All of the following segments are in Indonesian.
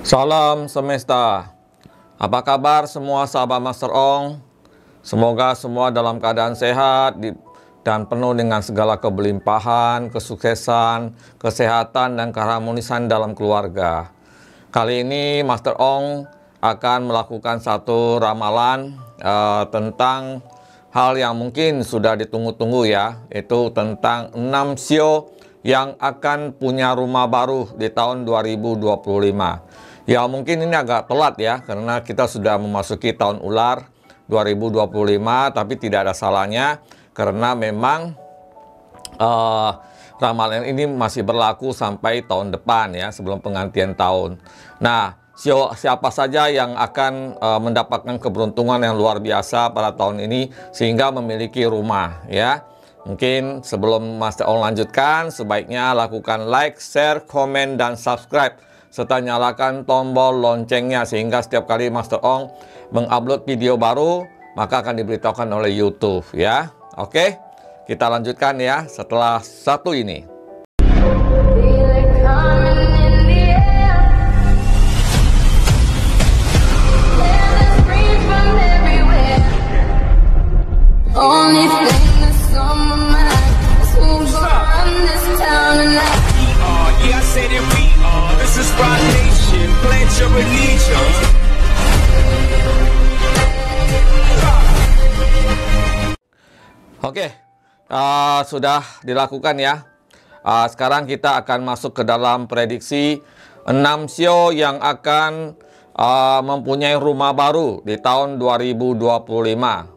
Salam semesta. Apa kabar semua sahabat Master Ong? Semoga semua dalam keadaan sehat dan penuh dengan segala kelimpahan, kesuksesan, kesehatan, dan keharmonisan dalam keluarga. Kali ini Master Ong akan melakukan satu ramalan tentang hal yang mungkin sudah ditunggu-tunggu ya, yaitu tentang 6 sio yang akan punya rumah baru di tahun 2025. Ya mungkin ini agak telat ya, karena kita sudah memasuki tahun ular 2025, tapi tidak ada salahnya karena memang ramalan ini masih berlaku sampai tahun depan ya, sebelum penggantian tahun. Nah, siapa saja yang akan mendapatkan keberuntungan yang luar biasa pada tahun ini sehingga memiliki rumah ya. Mungkin sebelum Master Ong lanjutkan, sebaiknya lakukan like, share, komen, dan subscribe, serta nyalakan tombol loncengnya sehingga setiap kali Master Ong mengupload video baru maka akan diberitahukan oleh YouTube ya. Oke, kita lanjutkan ya setelah satu ini. Oke, sudah dilakukan ya. Sekarang kita akan masuk ke dalam prediksi 6 sio yang akan mempunyai rumah baru di tahun 2025.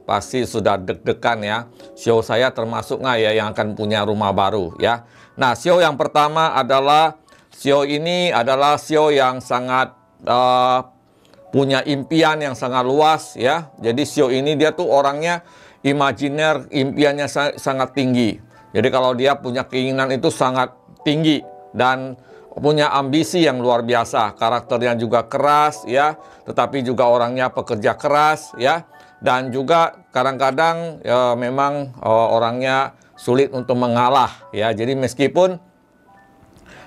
Pasti sudah deg-degan ya. Sio saya termasuk nggak ya yang akan punya rumah baru ya. Nah, sio yang pertama adalah sio ini adalah sio yang sangat punya impian yang sangat luas ya. Jadi sio ini dia tuh orangnya imajiner, impiannya sangat tinggi. Jadi kalau dia punya keinginan itu sangat tinggi dan punya ambisi yang luar biasa. Karakternya juga keras ya, tetapi juga orangnya pekerja keras ya. Dan juga kadang-kadang ya, memang orangnya sulit untuk mengalah ya. Jadi meskipun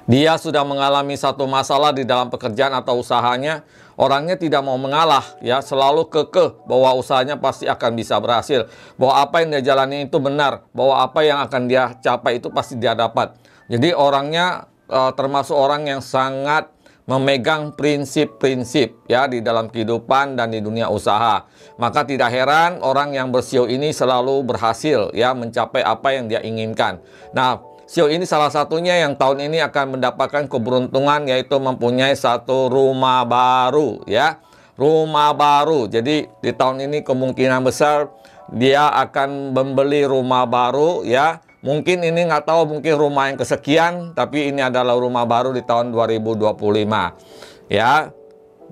dia sudah mengalami satu masalah di dalam pekerjaan atau usahanya, orangnya tidak mau mengalah ya, selalu kekeh bahwa usahanya pasti akan bisa berhasil, bahwa apa yang dia jalani itu benar, bahwa apa yang akan dia capai itu pasti dia dapat. Jadi orangnya termasuk orang yang sangat memegang prinsip-prinsip ya di dalam kehidupan dan di dunia usaha. Maka tidak heran orang yang bersio ini selalu berhasil ya mencapai apa yang dia inginkan. Nah, sio ini salah satunya yang tahun ini akan mendapatkan keberuntungan, yaitu mempunyai satu rumah baru ya. Rumah baru. Jadi di tahun ini kemungkinan besar dia akan membeli rumah baru ya. Mungkin ini nggak tahu, mungkin rumah yang kesekian, tapi ini adalah rumah baru di tahun 2025 ya.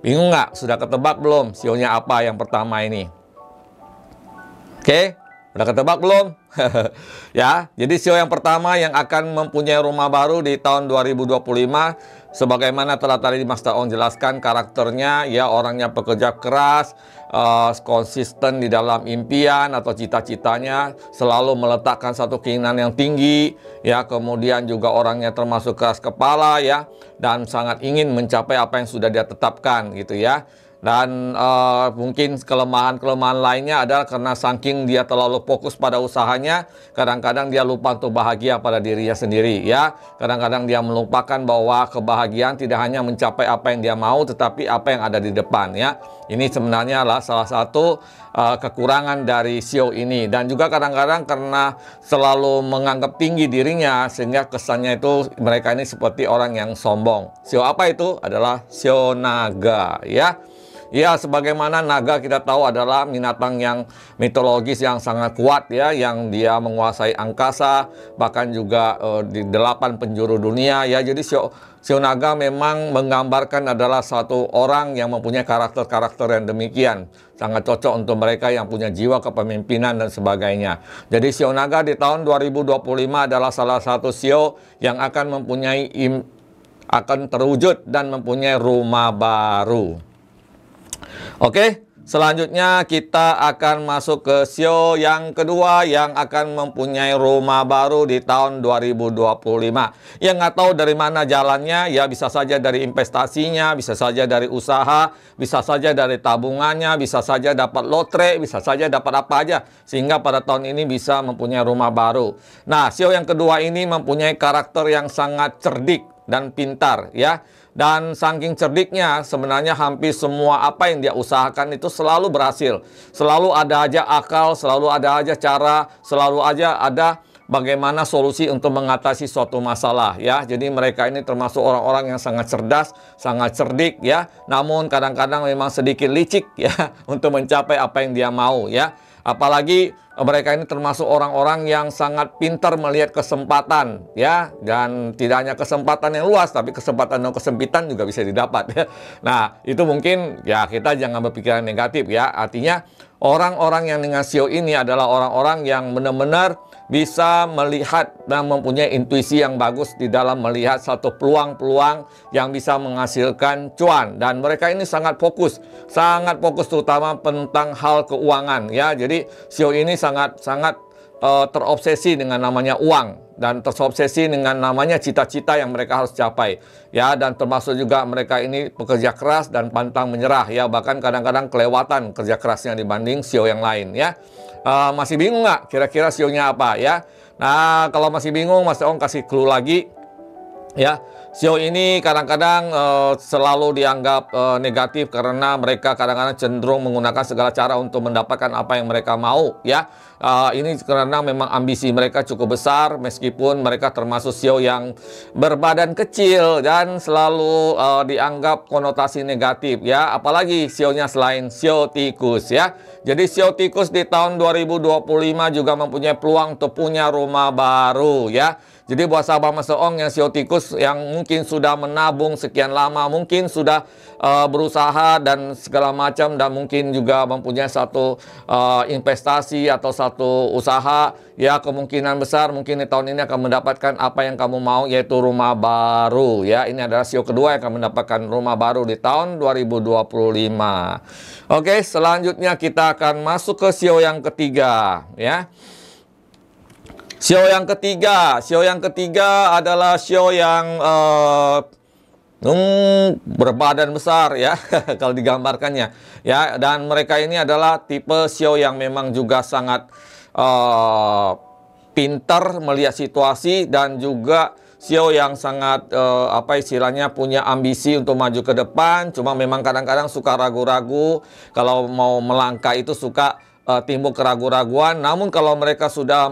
Bingung nggak? Sudah ketebak belum sionya apa yang pertama ini? Oke, udah ketebak belum? Ya, jadi sio yang pertama yang akan mempunyai rumah baru di tahun 2025, sebagaimana telah tadi Master Ong jelaskan, karakternya ya orangnya pekerja keras, konsisten di dalam impian atau cita-citanya, selalu meletakkan satu keinginan yang tinggi ya, kemudian juga orangnya termasuk keras kepala ya, dan sangat ingin mencapai apa yang sudah dia tetapkan gitu ya. Dan mungkin kelemahan-kelemahan lainnya adalah karena saking dia terlalu fokus pada usahanya, kadang-kadang dia lupa untuk bahagia pada dirinya sendiri ya. Kadang-kadang dia melupakan bahwa kebahagiaan tidak hanya mencapai apa yang dia mau, tetapi apa yang ada di depan ya. Ini sebenarnya adalah salah satu kekurangan dari sio ini. Dan juga kadang-kadang karena selalu menganggap tinggi dirinya, sehingga kesannya itu mereka ini seperti orang yang sombong. Sio apa itu? Adalah sio naga ya. Ya, sebagaimana naga kita tahu adalah binatang yang mitologis yang sangat kuat ya, yang dia menguasai angkasa, bahkan juga di 8 penjuru dunia ya. Jadi sio naga memang menggambarkan adalah satu orang yang mempunyai karakter-karakter yang demikian. Sangat cocok untuk mereka yang punya jiwa kepemimpinan dan sebagainya. Jadi sio naga di tahun 2025 adalah salah satu sio yang akan akan terwujud dan mempunyai rumah baru. Oke, selanjutnya kita akan masuk ke sio yang kedua yang akan mempunyai rumah baru di tahun 2025. Yang nggak tahu dari mana jalannya, ya bisa saja dari investasinya, bisa saja dari usaha, bisa saja dari tabungannya, bisa saja dapat lotre, bisa saja dapat apa aja. Sehingga pada tahun ini bisa mempunyai rumah baru. Nah, sio yang kedua ini mempunyai karakter yang sangat cerdik dan pintar, ya. Dan saking cerdiknya, sebenarnya hampir semua apa yang dia usahakan itu selalu berhasil. Selalu ada aja akal, selalu ada aja cara, selalu aja ada bagaimana solusi untuk mengatasi suatu masalah, ya. Jadi mereka ini termasuk orang-orang yang sangat cerdas, sangat cerdik, ya. Namun kadang-kadang memang sedikit licik, ya, untuk mencapai apa yang dia mau, ya. Apalagi mereka ini termasuk orang-orang yang sangat pintar melihat kesempatan, ya, dan tidak hanya kesempatan yang luas, tapi kesempatan dan kesempitan juga bisa didapat, ya. Nah, itu mungkin ya kita jangan berpikiran negatif, ya. Artinya orang-orang yang dengan sio ini adalah orang-orang yang benar-benar bisa melihat dan mempunyai intuisi yang bagus di dalam melihat satu peluang-peluang yang bisa menghasilkan cuan, dan mereka ini sangat fokus terutama tentang hal keuangan, ya. Jadi sio ini sangat terobsesi dengan namanya uang dan terobsesi dengan namanya cita-cita yang mereka harus capai, ya. Dan termasuk juga mereka ini pekerja keras dan pantang menyerah, ya. Bahkan kadang-kadang kelewatan kerja kerasnya dibanding sio yang lain, ya. Masih bingung nggak kira-kira sionya apa, ya? Nah, kalau masih bingung, Mas Ong kasih clue lagi, ya. Sio ini kadang-kadang selalu dianggap negatif karena mereka kadang-kadang cenderung menggunakan segala cara untuk mendapatkan apa yang mereka mau, ya. Ini karena memang ambisi mereka cukup besar, meskipun mereka termasuk sio yang berbadan kecil dan selalu dianggap konotasi negatif, ya. Apalagi sionya selain sio tikus, ya. Jadi sio tikus di tahun 2025 juga mempunyai peluang untuk punya rumah baru, ya. Jadi buat sahabat Mas Ong yang sio tikus yang mungkin sudah menabung sekian lama, mungkin sudah berusaha dan segala macam, dan mungkin juga mempunyai satu investasi atau satu usaha, ya, kemungkinan besar mungkin di tahun ini akan mendapatkan apa yang kamu mau, yaitu rumah baru, ya. Ini adalah sio kedua yang akan mendapatkan rumah baru di tahun 2025. Oke, selanjutnya kita akan masuk ke sio yang ketiga, ya. Sio yang ketiga adalah sio yang berbadan besar, ya, kalau digambarkannya, ya. Dan mereka ini adalah tipe sio yang memang juga sangat pintar melihat situasi, dan juga sio yang sangat apa istilahnya, punya ambisi untuk maju ke depan. Cuma memang kadang-kadang suka ragu-ragu kalau mau melangkah, itu suka timbul keraguan-raguan. Namun kalau mereka sudah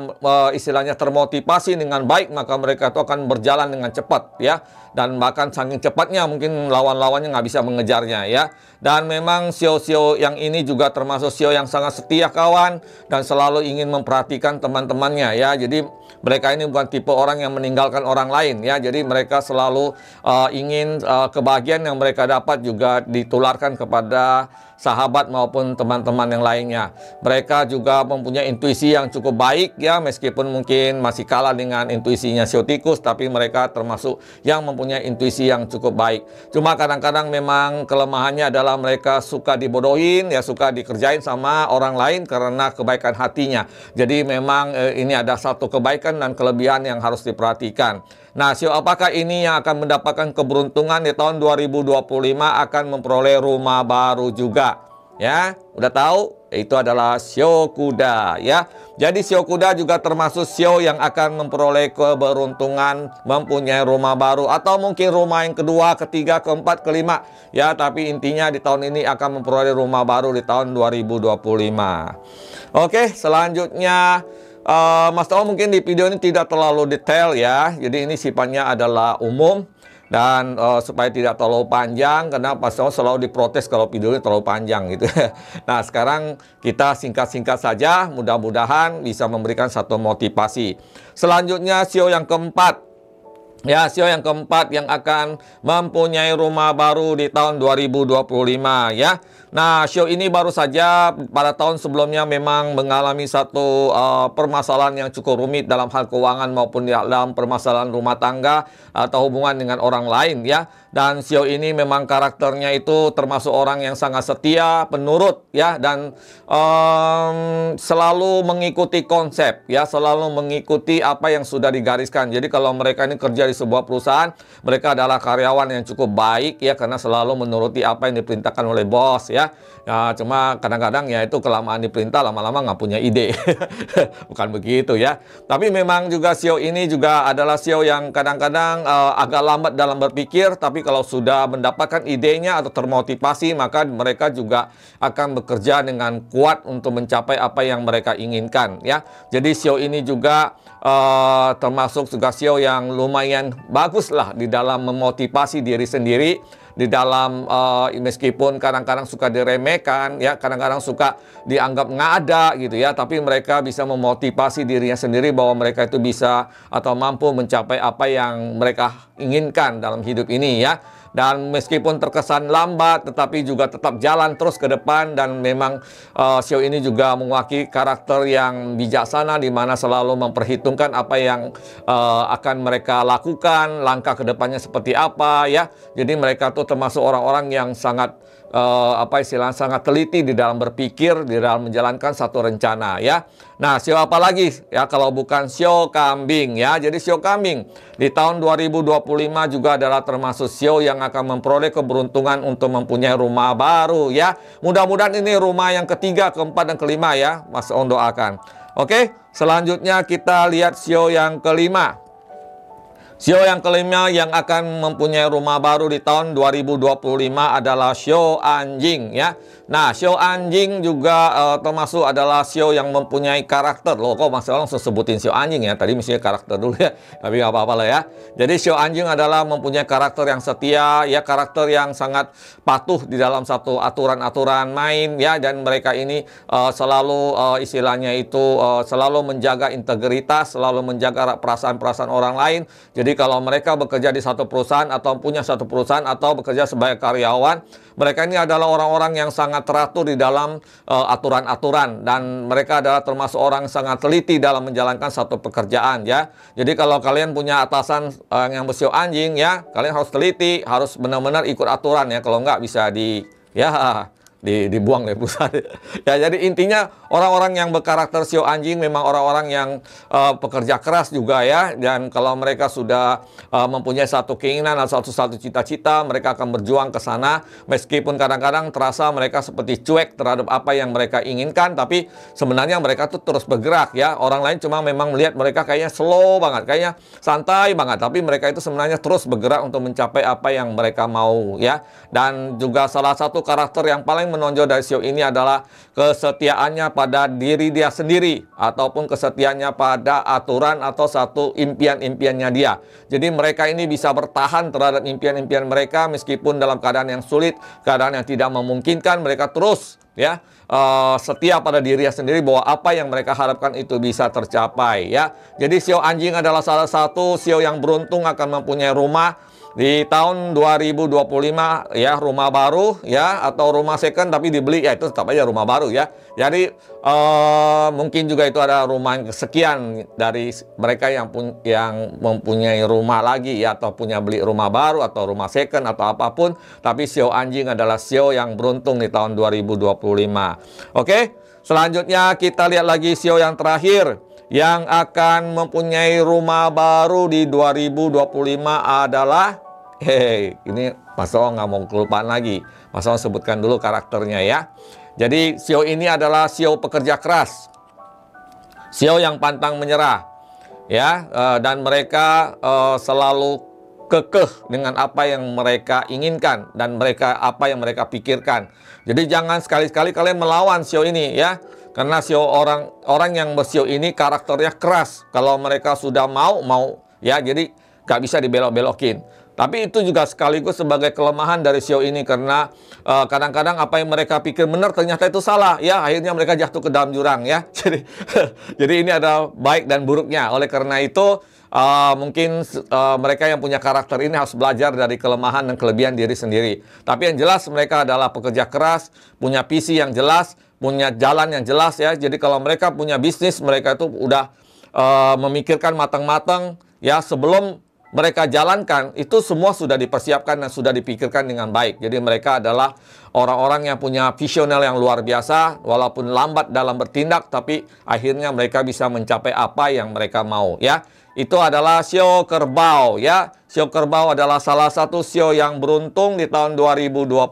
istilahnya termotivasi dengan baik, maka mereka itu akan berjalan dengan cepat, ya. Dan bahkan saking cepatnya mungkin lawan-lawannya nggak bisa mengejarnya, ya. Dan memang sio-sio yang ini juga termasuk sio yang sangat setia kawan dan selalu ingin memperhatikan teman-temannya, ya. Jadi mereka ini bukan tipe orang yang meninggalkan orang lain, ya. Jadi mereka selalu ingin kebahagiaan yang mereka dapat juga ditularkan kepada sahabat maupun teman-teman yang lainnya. Mereka juga mempunyai intuisi yang cukup baik, ya, meskipun mungkin masih kalah dengan intuisinya sio tikus, tapi mereka termasuk yang mempunyai intuisi yang cukup baik. Cuma kadang-kadang memang kelemahannya adalah mereka suka dibodohin, ya, suka dikerjain sama orang lain karena kebaikan hatinya. Jadi memang ini ada satu kebaikan dan kelebihan yang harus diperhatikan. Nah, sio apakah ini yang akan mendapatkan keberuntungan di tahun 2025 akan memperoleh rumah baru juga, ya? Udah tahu? Itu adalah sio kuda, ya. Jadi sio kuda juga termasuk sio yang akan memperoleh keberuntungan mempunyai rumah baru, atau mungkin rumah yang kedua, ketiga, keempat, kelima, ya. Tapi intinya di tahun ini akan memperoleh rumah baru di tahun 2025. Oke, selanjutnya Mas Tau mungkin di video ini tidak terlalu detail, ya. Jadi ini sifatnya adalah umum. Dan supaya tidak terlalu panjang, karena Mas Tau selalu diprotes kalau videonya terlalu panjang gitu. Nah, sekarang kita singkat-singkat saja, mudah-mudahan bisa memberikan satu motivasi. Selanjutnya sio yang keempat. Ya, sio yang keempat yang akan mempunyai rumah baru di tahun 2025 ya. Nah, sio ini baru saja pada tahun sebelumnya memang mengalami satu permasalahan yang cukup rumit dalam hal keuangan maupun dalam permasalahan rumah tangga atau hubungan dengan orang lain ya. Dan sio ini memang karakternya itu termasuk orang yang sangat setia, penurut ya, dan selalu mengikuti konsep ya, selalu mengikuti apa yang sudah digariskan. Jadi kalau mereka ini kerja di sebuah perusahaan, mereka adalah karyawan yang cukup baik ya, karena selalu menuruti apa yang diperintahkan oleh bos ya. Ya, cuma kadang-kadang ya itu kelamaan diperintah, lama-lama nggak punya ide. Bukan begitu ya. Tapi memang juga sio ini juga adalah sio yang kadang-kadang agak lambat dalam berpikir, tapi kalau sudah mendapatkan idenya atau termotivasi, maka mereka juga akan bekerja dengan kuat untuk mencapai apa yang mereka inginkan ya. Jadi sio ini juga termasuk juga sio yang lumayan bagus lah di dalam memotivasi diri sendiri, di dalam meskipun kadang-kadang suka diremehkan ya, kadang-kadang suka dianggap nggak ada gitu ya, tapi mereka bisa memotivasi dirinya sendiri bahwa mereka itu bisa atau mampu mencapai apa yang mereka inginkan dalam hidup ini ya. Dan meskipun terkesan lambat, tetapi juga tetap jalan terus ke depan. Dan memang sio ini juga mewakili karakter yang bijaksana, di mana selalu memperhitungkan apa yang akan mereka lakukan, langkah ke depannya seperti apa ya. Jadi mereka tuh termasuk orang-orang yang sangat sangat teliti di dalam berpikir, di dalam menjalankan satu rencana ya. Nah, sio apa lagi ya kalau bukan sio kambing ya. Jadi sio kambing di tahun 2025 juga adalah termasuk sio yang akan memperoleh keberuntungan untuk mempunyai rumah baru ya. Mudah-mudahan ini rumah yang ketiga, keempat, dan kelima ya. Mas On doakan. Oke, selanjutnya kita lihat sio yang kelima. Sio yang kelima yang akan mempunyai rumah baru di tahun 2025 adalah sio anjing ya. Nah, sio anjing juga termasuk adalah sio yang mempunyai karakter. Loh, kok Mas langsung sebutin sio anjing ya? Tadi mestinya karakter dulu ya. Tapi nggak apa-apa lah ya. Jadi sio anjing adalah mempunyai karakter yang setia ya, karakter yang sangat patuh di dalam satu aturan-aturan main ya. Dan mereka ini selalu istilahnya itu selalu menjaga integritas, selalu menjaga perasaan-perasaan orang lain. Jadi kalau mereka bekerja di satu perusahaan atau punya satu perusahaan atau bekerja sebagai karyawan, mereka ini adalah orang-orang yang sangat teratur di dalam aturan-aturan, dan mereka adalah termasuk orang yang sangat teliti dalam menjalankan satu pekerjaan ya. Jadi kalau kalian punya atasan yang bersio anjing ya, kalian harus teliti, harus benar-benar ikut aturan ya. Kalau nggak bisa dibuang dari perusahaan. Ya, jadi intinya orang-orang yang berkarakter sio anjing memang orang-orang yang pekerja keras juga ya. Dan kalau mereka sudah mempunyai satu keinginan atau satu cita-cita, mereka akan berjuang ke sana. Meskipun kadang-kadang terasa mereka seperti cuek terhadap apa yang mereka inginkan, tapi sebenarnya mereka tuh terus bergerak ya. Orang lain cuma memang melihat mereka kayaknya slow banget, kayaknya santai banget, tapi mereka itu sebenarnya terus bergerak untuk mencapai apa yang mereka mau ya. Dan juga salah satu karakter yang paling menonjol dari sio ini adalah kesetiaannya pada diri dia sendiri, ataupun kesetiaannya pada aturan atau satu impian-impiannya dia. Jadi mereka ini bisa bertahan terhadap impian-impian mereka meskipun dalam keadaan yang sulit, keadaan yang tidak memungkinkan, mereka terus ya setia pada dirinya sendiri bahwa apa yang mereka harapkan itu bisa tercapai ya. Jadi sio anjing adalah salah satu sio yang beruntung akan mempunyai rumah di tahun 2025 ya, rumah baru ya, atau rumah second tapi dibeli ya, itu tetap aja rumah baru ya. Jadi mungkin juga itu ada rumah yang kesekian dari mereka yang mempunyai rumah lagi ya, atau punya beli rumah baru atau rumah second atau apapun. Tapi sio anjing adalah sio yang beruntung di tahun 2025. Oke, selanjutnya kita lihat lagi sio yang terakhir yang akan mempunyai rumah baru di 2025 adalah ini Mas Ong nggak mau kelupaan lagi. Mas Ong sebutkan dulu karakternya ya. Jadi sio ini adalah sio pekerja keras, sio yang pantang menyerah ya, dan mereka selalu kekeh dengan apa yang mereka inginkan dan apa yang mereka pikirkan. Jadi jangan sekali-sekali kalian melawan sio ini ya. Karena sio orang yang bersio ini karakternya keras. Kalau mereka sudah mau ya, jadi nggak bisa dibelok-belokin. Tapi itu juga sekaligus sebagai kelemahan dari sio ini, karena kadang-kadang apa yang mereka pikir benar ternyata itu salah ya, akhirnya mereka jatuh ke dalam jurang ya. Jadi ini ada baik dan buruknya. Oleh karena itu mungkin mereka yang punya karakter ini harus belajar dari kelemahan dan kelebihan diri sendiri. Tapi yang jelas mereka adalah pekerja keras, punya visi yang jelas, punya jalan yang jelas ya. Jadi kalau mereka punya bisnis, mereka itu udah memikirkan matang-matang ya, sebelum mereka jalankan, itu semua sudah dipersiapkan dan sudah dipikirkan dengan baik. Jadi mereka adalah orang-orang yang punya visional yang luar biasa, walaupun lambat dalam bertindak, tapi akhirnya mereka bisa mencapai apa yang mereka mau ya. Itu adalah Sio Kerbau ya. Sio Kerbau adalah salah satu sio yang beruntung di tahun 2025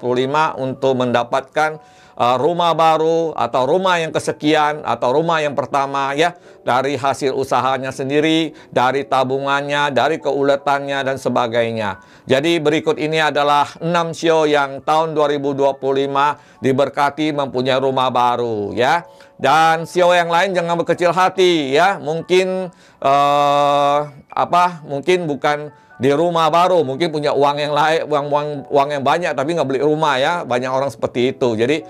untuk mendapatkan rumah baru atau rumah yang kesekian atau rumah yang pertama ya, dari hasil usahanya sendiri, dari tabungannya, dari keuletannya dan sebagainya. Jadi berikut ini adalah 6 sio yang tahun 2025 diberkati mempunyai rumah baru ya. Dan sio yang lain jangan berkecil hati ya. Mungkin mungkin bukan di rumah baru, mungkin punya uang yang lain, uang yang banyak tapi nggak beli rumah ya. Banyak orang seperti itu. Jadi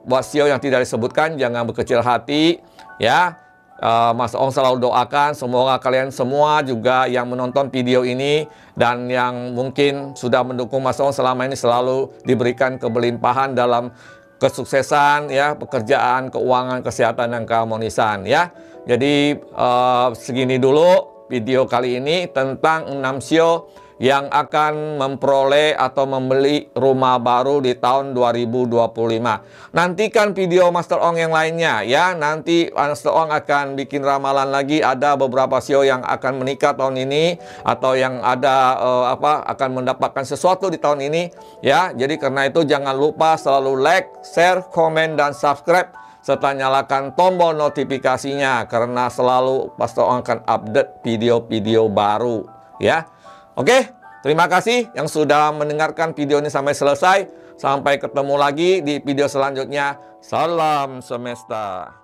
buat sio yang tidak disebutkan jangan berkecil hati ya. Mas Ong selalu doakan semoga kalian semua juga yang menonton video ini dan yang mungkin sudah mendukung Mas Ong selama ini selalu diberikan kebelimpahan dalam kesuksesan ya, pekerjaan, keuangan, kesehatan dan keharmonisan ya. Jadi segini dulu video kali ini tentang 6 sio yang akan memperoleh atau membeli rumah baru di tahun 2025. Nantikan video Master Ong yang lainnya ya. Nanti Master Ong akan bikin ramalan lagi, ada beberapa sio yang akan menikah tahun ini atau yang ada akan mendapatkan sesuatu di tahun ini ya. Jadi karena itu jangan lupa selalu like, share, komen dan subscribe serta nyalakan tombol notifikasinya karena selalu Master Ong akan update video-video baru ya. Oke, terima kasih yang sudah mendengarkan video ini sampai selesai. Sampai ketemu lagi di video selanjutnya. Salam semesta.